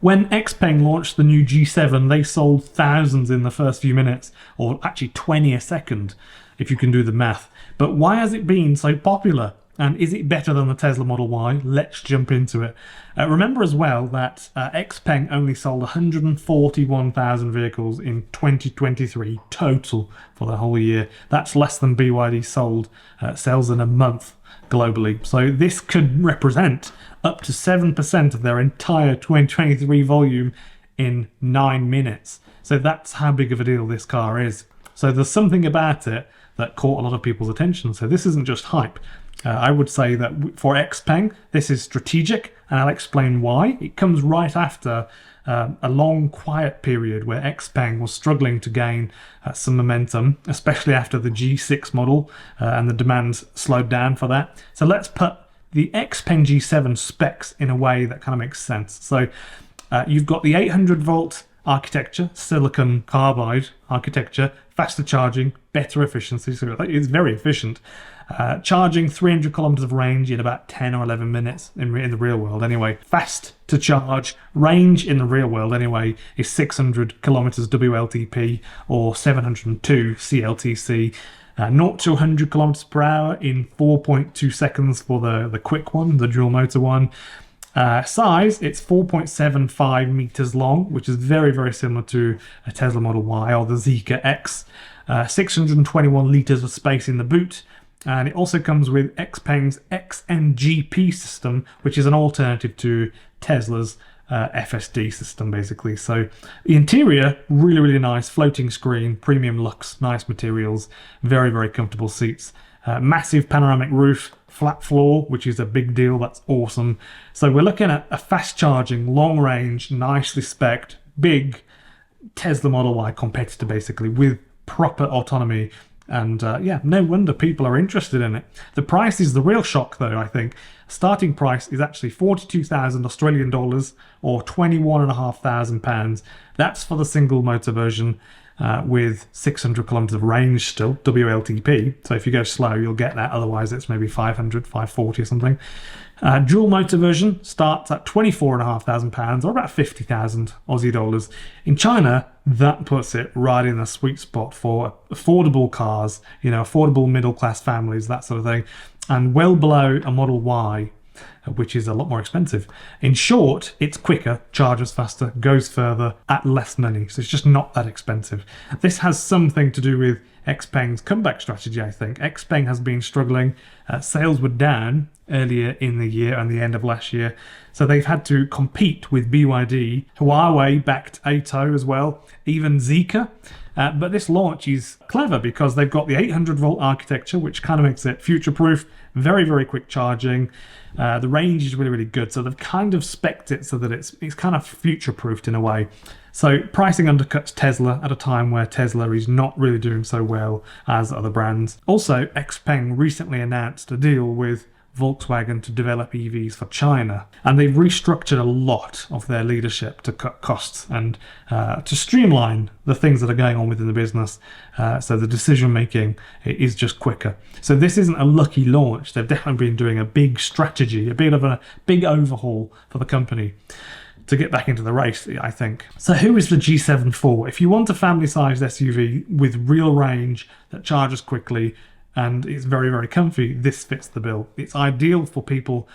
When XPeng launched the new G7, they sold thousands in the first few minutes, or actually 20 a second, if you can do the math. But why has it been so popular? And is it better than the Tesla Model Y? Let's jump into it. Remember as well that XPeng only sold 141,000 vehicles in 2023 total for the whole year. That's less than BYD sells in a month globally. So this could represent up to 7% of their entire 2023 volume in 9 minutes. So that's how big of a deal this car is. So there's something about it that caught a lot of people's attention. So this isn't just hype. I would say that for XPeng, this is strategic, and I'll explain why. It comes right after a long quiet period where XPeng was struggling to gain some momentum, especially after the G6 model, and the demand slowed down for that. So let's put the XPeng G7 specs in a way that kind of makes sense. So you've got the 800 volt architecture, silicon carbide architecture, faster charging, better efficiency, so it's very efficient. Charging 300 kilometers of range in about 10 or 11 minutes in the real world anyway. Fast to charge, range in the real world anyway is 600 kilometers WLTP or 702 CLTC. 0 to 100 kilometers per hour in 4.2 seconds for the quick one, the dual motor one. Size, it's 4.75 meters long, which is very, very similar to a Tesla Model Y or the Zeekr X. 621 liters of space in the boot. And it also comes with XPeng's XNGP system, which is an alternative to Tesla's FSD system, basically. So the interior, really, really nice. Floating screen, premium looks, nice materials, very, very comfortable seats. Massive panoramic roof, flat floor, which is a big deal. That's awesome. So we're looking at a fast charging, long range, nicely spec'd, big Tesla Model Y competitor, basically, with proper autonomy. And yeah, no wonder people are interested in it. The price is the real shock, though, I think. Starting price is actually 42,000 Australian dollars or £21,500. That's for the single motor version with 600 kilometers of range still, WLTP. So if you go slow, you'll get that. Otherwise, it's maybe 500, 540 or something. Dual motor version starts at £24,500 or about 50,000 Aussie dollars. In China, that puts it right in the sweet spot for affordable cars, you know, affordable middle class families, that sort of thing, and well below a Model Y, which is a lot more expensive. In short, it's quicker, charges faster, goes further at less money, so it's just not that expensive. This has something to do with XPeng's comeback strategy, I think. XPeng has been struggling. Sales were down earlier in the year and the end of last year, so they've had to compete with BYD. Huawei backed ATO as well, even Zeekr. But this launch is clever because they've got the 800 volt architecture, which kind of makes it future-proof, very, very quick charging. The range is really, really good. So they've kind of spec'd it so that it's kind of future-proofed in a way. So pricing undercuts Tesla at a time where Tesla is not really doing so well as other brands. Also, XPeng recently announced a deal with Volkswagen to develop EVs for China, and they've restructured a lot of their leadership to cut costs and to streamline the things that are going on within the business, so the decision making is just quicker. So this isn't a lucky launch. They've definitely been doing a big strategy, a bit of a big overhaul for the company to get back into the race, I think. So who is the G7 for? If you want a family-sized SUV with real range that charges quickly and it's very, very comfy, this fits the bill. It's ideal for people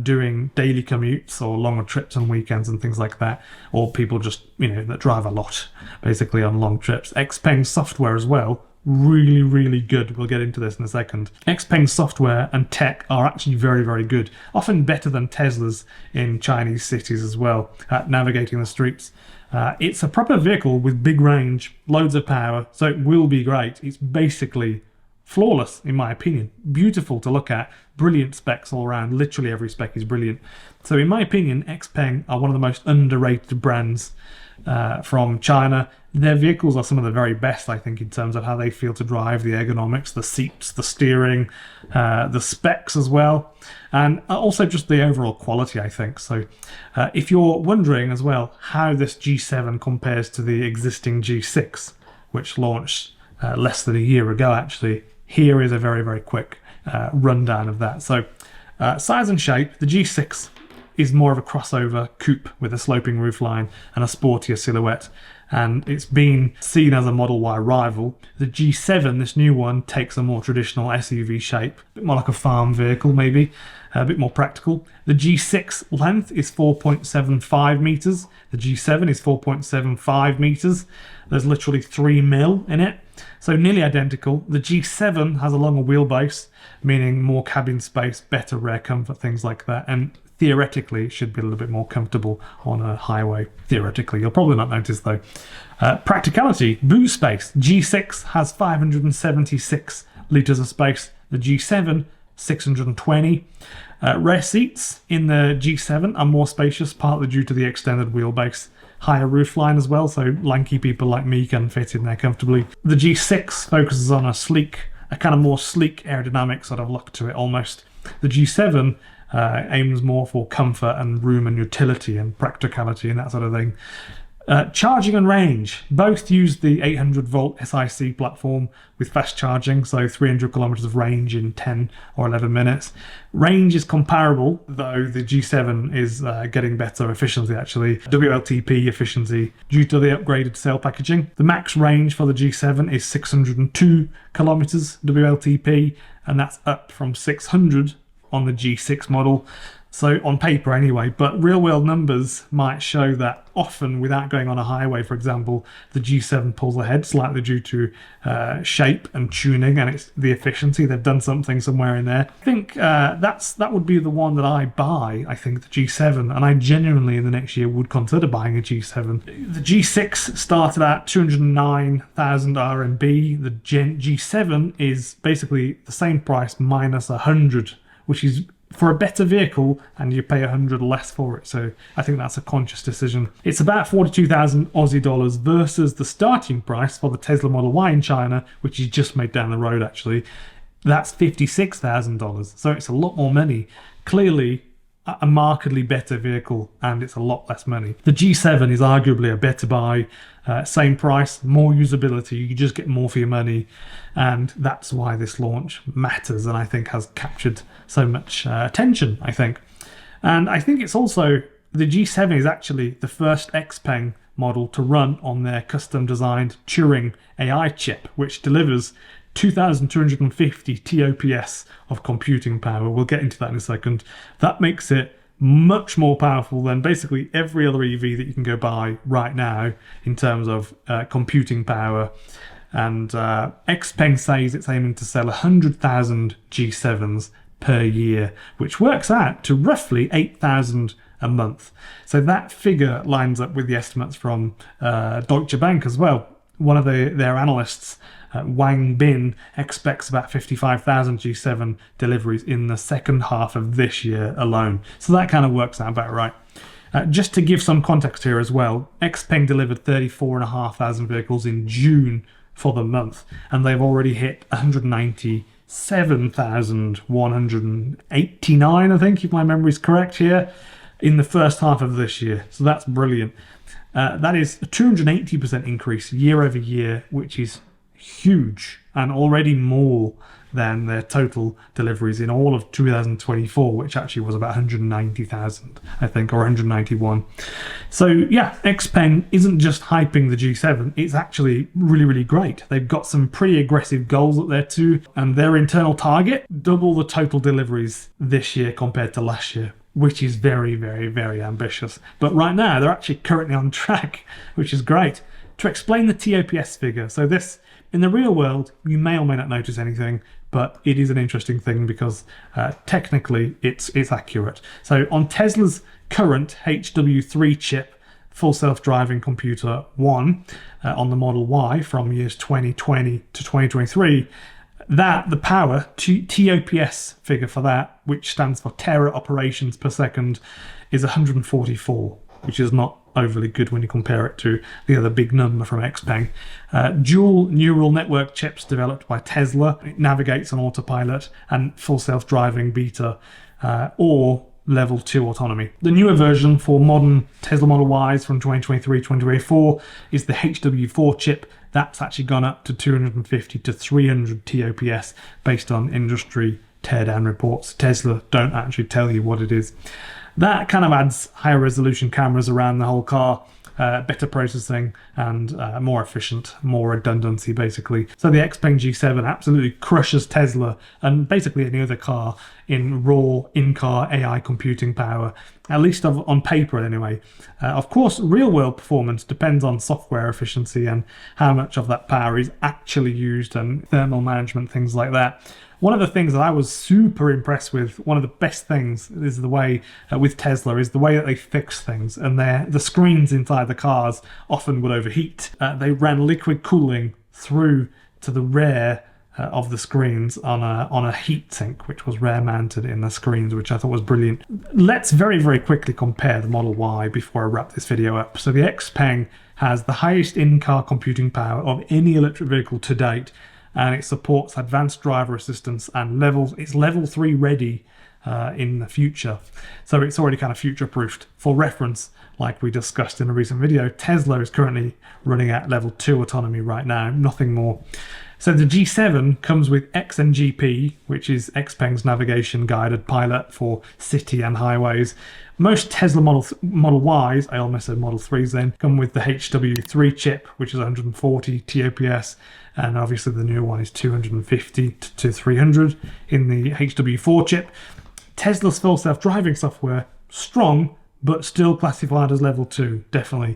doing daily commutes or longer trips on weekends and things like that, or people just, you know, that drive a lot, basically, on long trips. XPeng software as well, really, really good. We'll get into this in a second. XPeng software and tech are actually very, very good, often better than Tesla's in Chinese cities as well, at navigating the streets. It's a proper vehicle with big range, loads of power, so it will be great. It's basically flawless, in my opinion. Beautiful to look at, brilliant specs all around. Literally every spec is brilliant. So in my opinion, XPeng are one of the most underrated brands from China. Their vehicles are some of the very best, I think, in terms of how they feel to drive, the ergonomics, the seats, the steering, the specs as well, and also just the overall quality, I think. So if you're wondering as well how this G7 compares to the existing G6, which launched less than a year ago, actually, here is a very, very quick rundown of that. So size and shape, the G6 is more of a crossover coupe with a sloping roofline and a sportier silhouette, and it's been seen as a Model Y rival. The G7, this new one, takes a more traditional SUV shape, a bit more like a farm vehicle maybe, a bit more practical. The G6 length is 4.75 meters. The G7 is 4.75 meters. There's literally 3 mil in it, so nearly identical. The G7 has a longer wheelbase, meaning more cabin space, better rear comfort, things like that, and theoretically should be a little bit more comfortable on a highway. Theoretically, you'll probably not notice though. Practicality, boot space. G6 has 576 litres of space. The G7, 620. Rear seats in the G7 are more spacious, partly due to the extended wheelbase. Higher roofline as well, so lanky people like me can fit in there comfortably. The G6 focuses on a kind of more sleek aerodynamic sort of look to it almost. The G7 aims more for comfort and room and utility and practicality and that sort of thing. Charging and range. Both use the 800 volt SiC platform with fast charging, so 300 kilometers of range in 10 or 11 minutes. Range is comparable, though the G7 is getting better efficiency actually. WLTP efficiency due to the upgraded cell packaging. The max range for the G7 is 602 kilometers WLTP, and that's up from 600 on the G6 model. So on paper anyway, but real world numbers might show that often without going on a highway, for example, the G7 pulls ahead slightly due to shape and tuning, and it's the efficiency. They've done something somewhere in there. I think that would be the one that I buy, I think, the G7, and I genuinely in the next year would consider buying a G7. The G6 started at 209,000 RMB. The G7 is basically the same price minus 100, which is for a better vehicle, and you pay 100 less for it. So I think that's a conscious decision. It's about 42,000 Aussie dollars versus the starting price for the Tesla Model Y in China, which is just made down the road actually. That's $56,000. So it's a lot more money. Clearly a markedly better vehicle, and it's a lot less money. The G7 is arguably a better buy, same price, more usability, you just get more for your money, and that's why this launch matters and I think has captured so much attention, I think. And I think it's also, the G7 is actually the first XPeng model to run on their custom designed Turing AI chip, which delivers 2,250 TOPS of computing power. We'll get into that in a second. That makes it much more powerful than basically every other EV that you can go buy right now in terms of computing power. And XPeng says it's aiming to sell 100,000 G7s per year, which works out to roughly 8,000 a month. So that figure lines up with the estimates from Deutsche Bank as well. One of their analysts, Wang Bin, expects about 55,000 G7 deliveries in the second half of this year alone. So that kind of works out about right. Just to give some context here as well, XPeng delivered 34,500 vehicles in June for the month, and they've already hit 197,189, I think, if my memory is correct here, in the first half of this year. So that's brilliant. That is a 280% increase year over year, which is huge, and already more than their total deliveries in all of 2024, which actually was about 190,000, I think, or 191. So yeah, XPeng isn't just hyping the G7, it's actually really, really great. They've got some pretty aggressive goals up there too, and their internal target, double the total deliveries this year compared to last year, which is very, very, very ambitious. But right now, they're actually currently on track, which is great. To explain the TOPS figure, so this, in the real world, you may or may not notice anything, but it is an interesting thing because technically it's accurate. So on Tesla's current HW3 chip, full self-driving computer 1, on the Model Y from years 2020 to 2023, the power, TOPS figure for that, which stands for tera operations per second, is 144, which is not overly good when you compare it to the other big number from XPeng. Dual neural network chips developed by Tesla. It navigates on autopilot and full self-driving beta or level 2 autonomy. The newer version for modern Tesla Model Ys from 2023-2024 is the HW4 chip. That's actually gone up to 250 to 300 TOPS based on industry teardown reports. Tesla don't actually tell you what it is. That kind of adds higher resolution cameras around the whole car, better processing, and more efficient, more redundancy basically. So the XPeng G7 absolutely crushes Tesla and basically any other car in raw in-car AI computing power, at least on paper anyway. Of course, real-world performance depends on software efficiency and how much of that power is actually used, and thermal management, things like that. One of the things that I was super impressed with, one of the best things is the way with Tesla is the way that they fix things, and the screens inside the cars often would overheat. They ran liquid cooling through to the rear of the screens on a heat sink, which was rear mounted in the screens, which I thought was brilliant. Let's very, very quickly compare the Model Y before I wrap this video up. So the XPeng has the highest in-car computing power of any electric vehicle to date, and it supports advanced driver assistance and it's level 3 ready in the future. So it's already kind of future-proofed. For reference, like we discussed in a recent video, Tesla is currently running at level 2 autonomy right now, nothing more. So the G7 comes with XNGP, which is XPeng's navigation guided pilot for city and highways. Most Tesla Model Ys, I almost said Model 3s then, come with the HW3 chip, which is 140 TOPS, and obviously the new one is 250 to 300 in the HW4 chip. Tesla's full self-driving software, strong, but still classified as level 2, definitely.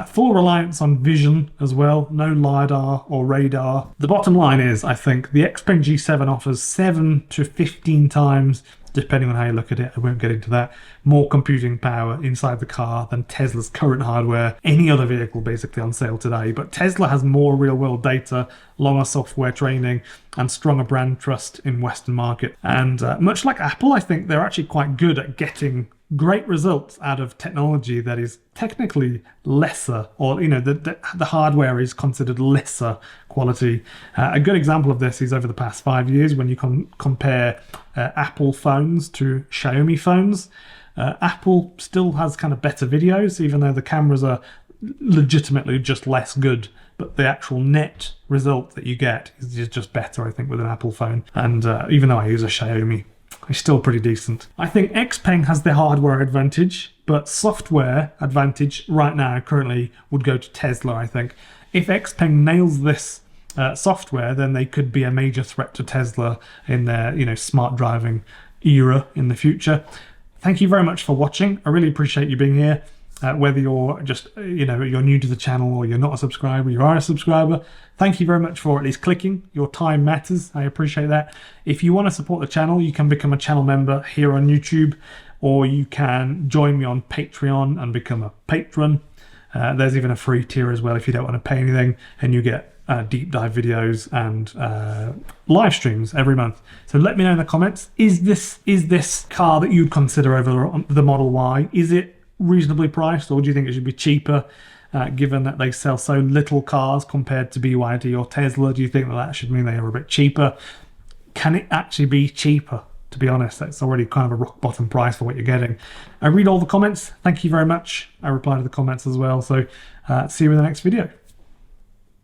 Full reliance on vision as well, no LiDAR or radar. The bottom line is, I think, the XPeng G7 offers 7 to 15 times, depending on how you look at it, I won't get into that, more computing power inside the car than Tesla's current hardware, any other vehicle basically on sale today. But Tesla has more real-world data, longer software training, and stronger brand trust in Western market. And much like Apple, I think they're actually quite good at getting great results out of technology that is technically lesser, or the hardware is considered lesser quality. A good example of this is over the past 5 years when you compare Apple phones to Xiaomi phones. Apple still has kind of better videos, even though the cameras are legitimately just less good, but the actual net result that you get is just better, I think, with an Apple phone. And even though I use a Xiaomi, it's still pretty decent. I think XPeng has the hardware advantage, but software advantage right now currently would go to Tesla, I think. If XPeng nails this software, then they could be a major threat to Tesla in their smart driving era in the future. Thank you very much for watching. I really appreciate you being here. Whether you're just, you're new to the channel or you're not a subscriber, you are a subscriber, thank you very much for at least clicking. Your time matters. I appreciate that. If you want to support the channel, you can become a channel member here on YouTube, or you can join me on Patreon and become a patron. There's even a free tier as well if you don't want to pay anything, and you get deep dive videos and live streams every month. So let me know in the comments, is this car that you'd consider over the Model Y? Is it reasonably priced, or do you think it should be cheaper, given that they sell so little cars compared to BYD or Tesla? Do you think that should mean they are a bit cheaper? Can it actually be cheaper? To be honest, that's already kind of a rock bottom price for what you're getting. I read all the comments. Thank you very much. I reply to the comments as well. So see you in the next video.